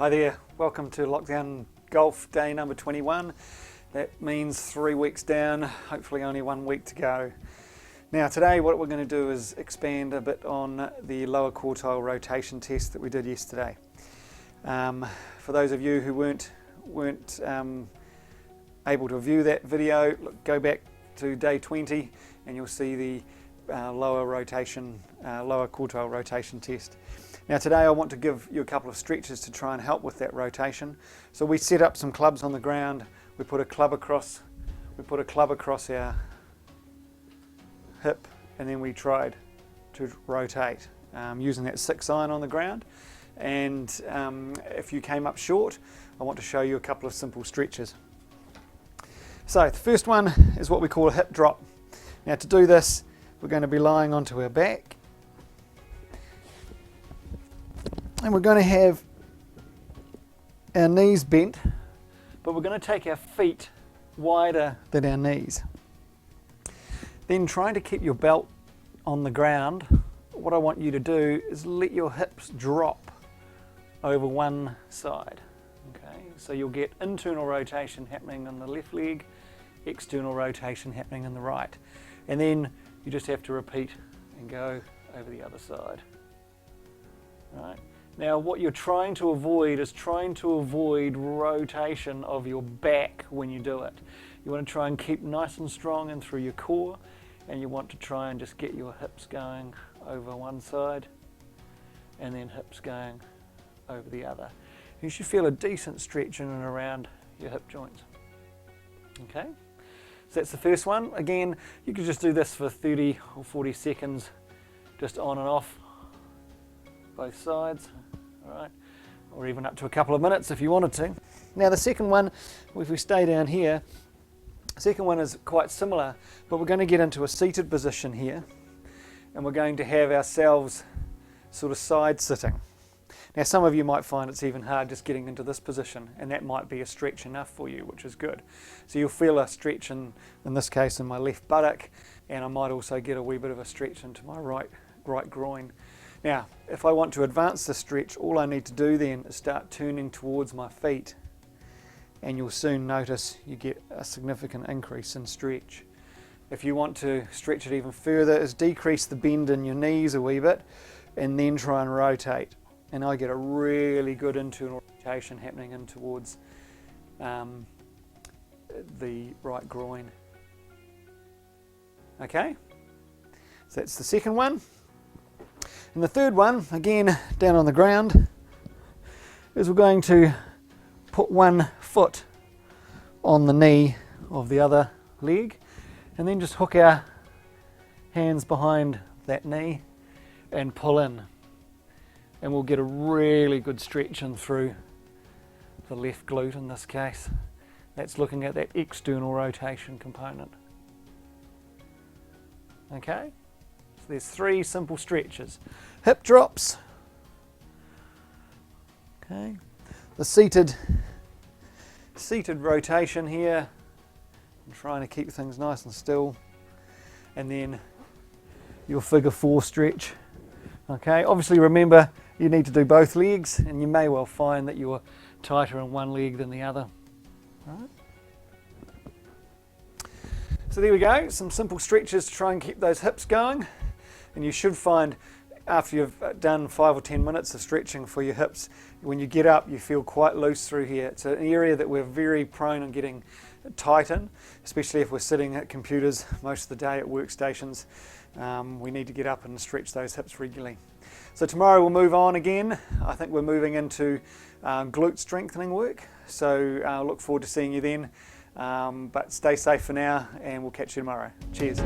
Hi there, welcome to Lockdown Golf Day number 21. That means 3 weeks down, hopefully only 1 week to go. Now today what we're going to do is expand a bit on the lower quartile rotation test that we did yesterday. For those of you who weren't able to view that video, go back to day 20 and you'll see the lower quartile rotation test. Now today I want to give you a couple of stretches to try and help with that rotation. So we set up some clubs on the ground, we put a club across our hip, and then we tried to rotate using that 6-iron on the ground. And if you came up short, I want to show you a couple of simple stretches. So the first one is what we call a hip drop. Now to do this, we're going to be lying onto our back, and we're going to have our knees bent, but we're going to take our feet wider than our knees. Then, trying to keep your belt on the ground, what I want you to do is let your hips drop over one side. Okay, so you'll get internal rotation happening on the left leg, external rotation happening in the right, and then you just have to repeat and go over the other side. Right. Now what you're trying to avoid is rotation of your back when you do it. You want to try and keep nice and strong in through your core, and you want to try and just get your hips going over one side and then hips going over the other. You should feel a decent stretch in and around your hip joints. Okay, so that's the first one. Again, you could just do this for 30 or 40 seconds, just on and off both sides, all right, or even up to a couple of minutes if you wanted to. Now the second one, if we stay down here, the second one is quite similar, but we're going to get into a seated position here, and we're going to have ourselves sort of side sitting. Now some of you might find it's even hard just getting into this position, and that might be a stretch enough for you, which is good. So you'll feel a stretch in this case in my left buttock, and I might also get a wee bit of a stretch into my right groin. Now, if I want to advance the stretch, all I need to do then is start turning towards my feet, and you'll soon notice you get a significant increase in stretch. If you want to stretch it even further, is decrease the bend in your knees a wee bit, and then try and rotate. And I get a really good internal rotation happening in towards the right groin. Okay, so that's the second one. And the third one, again down on the ground, is we're going to put one foot on the knee of the other leg, and then just hook our hands behind that knee and pull in. And we'll get a really good stretch in through the left glute in this case. That's looking at that external rotation component. Okay? So there's 3 simple stretches. Hip drops, okay, the seated rotation here, I'm trying to keep things nice and still, and then your figure 4 stretch. Okay, obviously remember you need to do both legs, and you may well find that you're tighter in one leg than the other. All right. So there we go, some simple stretches to try and keep those hips going, and you should find after you've done 5 or 10 minutes of stretching for your hips, when you get up you feel quite loose through here. It's an area that we're very prone on getting tight in, especially if we're sitting at computers most of the day at workstations. We need to get up and stretch those hips regularly. So tomorrow we'll move on again. I think we're moving into glute strengthening work, so I look forward to seeing you then. But stay safe for now, and we'll catch you tomorrow. Cheers.